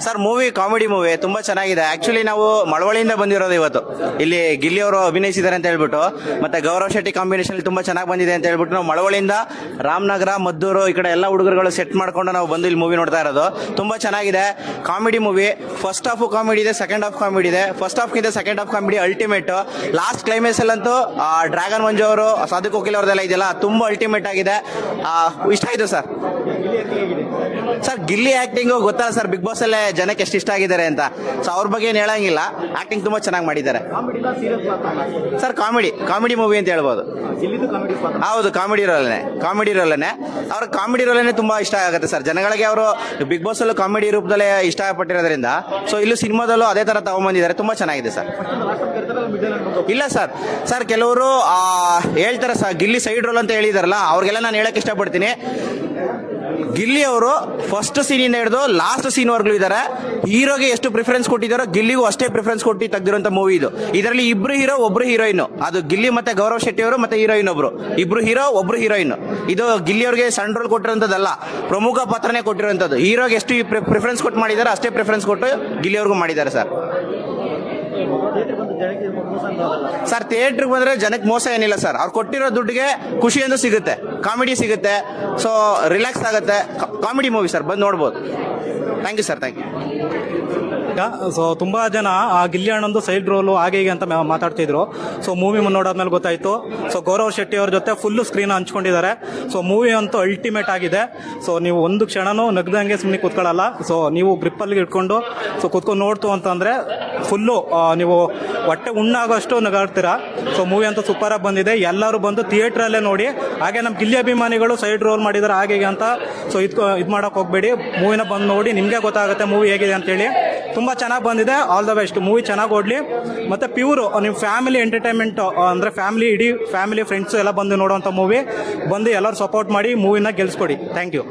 Sir movie comedy movie ತುಂಬಾ ಚೆನ್ನಾಗಿದೆ. Actually ನಾವು ಮಳವಳ್ಳಿಯಿಂದ ಬಂದಿರೋದು ಇವತ್ತು. ಇಲ್ಲಿ ಗಿಲ್ಲಿ ಅವರು ಅಭಿನಯಿಸಿದ್ದಾರೆ ಅಂತ ಹೇಳ್ಬಿಟ್ಟು, ಮತ್ತೆ ಗೌರವ್ ಶೆಟ್ಟಿ ಕಾಂಬಿನೇಷನ್ ತುಂಬಾ ಚೆನ್ನಾಗಿ ಬಂದಿದೆ ಅಂತ ಹೇಳ್ಬಿಟ್ಟು ನಾವು ಮಳವಳ್ಳಿಯಿಂದ ರಾಮನಗರ, ಮದ್ದೂರು ಈ ಕಡೆ ಎಲ್ಲ ಹುಡುಗರುಗಳು ಸೆಟ್ ಮಾಡ್ಕೊಂಡು ನಾವು ಬಂದು ಇಲ್ಲಿ ಮೂವಿ ನೋಡ್ತಾ ಇರೋದು. ತುಂಬಾ ಚೆನ್ನಾಗಿದೆ comedy movie. First half comedy ಇದೆ, ಸೆಕೆಂಡ್ ಹಾಫ್ ಕಾಮಿಡಿ ಇದೆ. ಫಸ್ಟ್ ಹಾಫ್ ಗಿಂತ second half comedy ultimate. Last climax ಅಲ್ಲಂತೂ ಡ್ರ್ಯಾಗನ್ ಮಂಜು ಅವರು, ಸಾದಿಕ್ ಕೋಕಿಲ್ ಅವ್ರದೆಲ್ಲ ಇದೆಯಲ್ಲ, ತುಂಬಾ ಅಲ್ಟಿಮೇಟ್ ಆಗಿದೆ. ಇಷ್ಟ ಆಯ್ತು ಸರ್. ಸರ್ ಗಿಲ್ಲಿ ಆಕ್ಟಿಂಗ್ ಗೊತ್ತಲ್ಲ ಸರ್, ಬಿಗ್ ಬಾಸ್ ಅಲ್ಲೇ ಜನಕ್ಕೆ ಎಷ್ಟು ಇಷ್ಟ ಆಗಿದ್ದಾರೆ ಅಂತ. ಸೊ ಅವ್ರ ಬಗ್ಗೆ ಏನು ಹೇಳಂಗಿಲ್ಲ, ಆಕ್ಟಿಂಗ್ ತುಂಬಾ ಚೆನ್ನಾಗಿ ಮಾಡಿದ್ದಾರೆ ಸರ್. ಕಾಮಿಡಿ ಮೂವಿ ಅಂತ ಹೇಳ್ಬೋದು. ಹೌದು, ಕಾಮಿಡಿ ರೋಲನೆ ಅವ್ರ ಕಾಮಿಡಿ ರೋಲನೆ ತುಂಬಾ ಇಷ್ಟ ಆಗುತ್ತೆ ಸರ್ ಜನಗಳಿಗೆ. ಅವರು ಬಿಗ್ ಬಾಸ್ ಅಲ್ಲೂ ಕಾಮಿಡಿ ರೂಪದಲ್ಲೇ ಇಷ್ಟಪಟ್ಟಿರೋದ್ರಿಂದ ಸೊ ಇಲ್ಲೂ ಸಿನಿಮಾದಲ್ಲೂ ಅದೇ ತರ ತಗೊಂಡ್ಬಂದಿದ್ದಾರೆ. ತುಂಬಾ ಚೆನ್ನಾಗಿದೆ ಸರ್. ಇಲ್ಲ ಸರ್ ಕೆಲವರು ಹೇಳ್ತಾರೆ ಸರ್ ಗಿಲ್ಲಿ ಸೈಡ್ ರೋಲ್ ಅಂತ ಹೇಳಿದಾರಲ್ಲ, ಅವ್ರಿಗೆಲ್ಲ ನಾನು ಹೇಳಕ್ ಇಷ್ಟಪಡ್ತೀನಿ. ಗಿಲ್ಲಿ ಅವರು ಫಸ್ಟ್ ಸೀನ್ ಇಂದ ಹಿಡಿದು ಲಾಸ್ಟ್ ಸೀನ್ ವರ್ಗು ಇದ್ದಾರೆ. ಹೀರೋಗೆ ಎಷ್ಟು ಪ್ರಿಫರೆನ್ಸ್ ಕೊಟ್ಟಿದ್ದಾರೋ ಗಿಲ್ಲಿಗೂ ಅಷ್ಟೇ ಪ್ರಿಫರೆನ್ಸ್ ಕೊಟ್ಟು ತೆಗೆದಿರುವಂತ ಮೂವಿ ಇದು. ಇದರಲ್ಲಿ ಇಬ್ರು ಹೀರೋ, ಒಬ್ರು ಹೀರೋಯಿನ್. ಅದು ಗಿಲ್ಲಿ ಮತ್ತೆ ಗೌರವ್ ಶೆಟ್ಟಿ ಅವರು, ಮತ್ತೆ ಹೀರೋಯಿನ್ ಒಬ್ರು. ಇಬ್ರು ಹೀರೋ, ಒಬ್ರು ಹೀರೋಯಿನ್. ಇದು ಗಿಲ್ಲಿ ಅವ್ರಿಗೆ ಸಣ್ಣ ರೋಲ್ ಕೊಟ್ಟಿರೋಂಥದ್ದಲ್ಲ, ಪ್ರಮುಖ ಪಾತ್ರನೇ ಕೊಟ್ಟಿರುವಂತದ್ದು. ಹೀರೋಗೆ ಎಷ್ಟು ಪ್ರಿಫರೆನ್ಸ್ ಕೊಟ್ಟು ಮಾಡಿದ್ದಾರೆ ಅಷ್ಟೇ ಪ್ರಿಫರೆನ್ಸ್ ಕೊಟ್ಟು ಗಿಲ್ಲಿ ಅವ್ರಿಗೂ ಮಾಡಿದ್ದಾರೆ ಸರ್. ಸರ್ ಥಿಯೇಟರ್ಗೆ ಬಂದ್ರೆ ಜನಕ್ಕೆ ಮೋಸ ಏನಿಲ್ಲ ಸರ್. ಅವ್ರು ಕೊಟ್ಟಿರೋ ದುಡ್ಡಿಗೆ ಖುಷಿಯಿಂದ ಸಿಗುತ್ತೆ, ಕಾಮಿಡಿ ಸಿಗುತ್ತೆ, ಸೊ ರಿಲ್ಯಾಕ್ಸ್ ಆಗುತ್ತೆ. ಕಾಮಿಡಿ ಮೂವಿ ಸರ್, ಬಂದು ನೋಡ್ಬೋದು. Thank you sir, thank you. So ತುಂಬಾ ಜನ ಆ ಗಿಲ್ಲಿ ಅಣ್ಣಂದು ಸೈಡ್ ರೋಲು ಹಾಗೆ ಹೀಗೆ ಅಂತ ಮಾತಾಡ್ತಿದ್ರು. ಸೊ ಮೂವಿ ನೋಡಾದ್ಮೇಲೆ ಗೊತ್ತಾಯ್ತು. ಸೊ ಗೌರವ್ ಶೆಟ್ಟಿ ಅವ್ರ ಜೊತೆ ಫುಲ್ ಸ್ಕ್ರೀನ್ ಹಂಚ್ಕೊಂಡಿದ್ದಾರೆ. ಸೊ ಮೂವಿ ಅಂತೂ ಅಲ್ಟಿಮೇಟ್ ಆಗಿದೆ. ಸೊ ನೀವು ಒಂದು ಕ್ಷಣನೂ ನಗ್ದಂಗೆ ಸುಮ್ಮನೆ ಕೂತ್ಕೊಳ್ಳಲ್ಲ. ಸೊ ನೀವು ಗ್ರಿಪ್ಪಲ್ಲಿ ಇಟ್ಕೊಂಡು ಸೊ ಕೂತ್ಕೊಂಡು ನೋಡ್ತು ಅಂತಂದ್ರೆ ಫುಲ್ಲು ನೀವು ಹೊಟ್ಟೆ ಉಣ್ಣಾಗೋಷ್ಟು ನಗಾಡ್ತೀರಾ. ಸೊ ಮೂವಿ ಅಂತೂ ಸೂಪರ್ ಆಗಿ ಬಂದಿದೆ. ಎಲ್ಲರೂ ಬಂದು ಥಿಯೇಟ್ರಲ್ಲೇ ನೋಡಿ. ಹಾಗೆ ನಮ್ಮ ಗಿಲ್ಲಿ ಅಭಿಮಾನಿಗಳು ಸೈಡ್ ರೋಲ್ ಮಾಡಿದ್ದಾರೆ ಹಾಗೆ ಅಂತ ಸೊ ಇದು ಮಾಡೋಕೆ ಹೋಗ್ಬೇಡಿ. ಮೂವಿನ ಬಂದು ನೋಡಿ, ನಿಮಗೆ ಗೊತ್ತಾಗುತ್ತೆ ಮೂವಿ ಹೇಗಿದೆ ಅಂತೇಳಿ. ತುಂಬ ಚೆನ್ನಾಗಿ ಬಂದಿದೆ. All the best. ಮೂವಿ ಚೆನ್ನಾಗಿ ಓಡಲಿ. ಮತ್ತು ಪ್ಯೂರು ನಿಮ್ಮ ಫ್ಯಾಮಿಲಿ ಎಂಟರ್ಟೈನ್ಮೆಂಟ್ ಅಂದರೆ ಇಡೀ ಫ್ಯಾಮಿಲಿ ಫ್ರೆಂಡ್ಸು ಎಲ್ಲ ಬಂದು ನೋಡೋವಂಥ ಮೂವಿ. ಬಂದು ಎಲ್ಲರೂ ಸಪೋರ್ಟ್ ಮಾಡಿ ಮೂವಿನ ಗೆಲ್ಲಿಸ್ಕೊಡಿ. Thank you.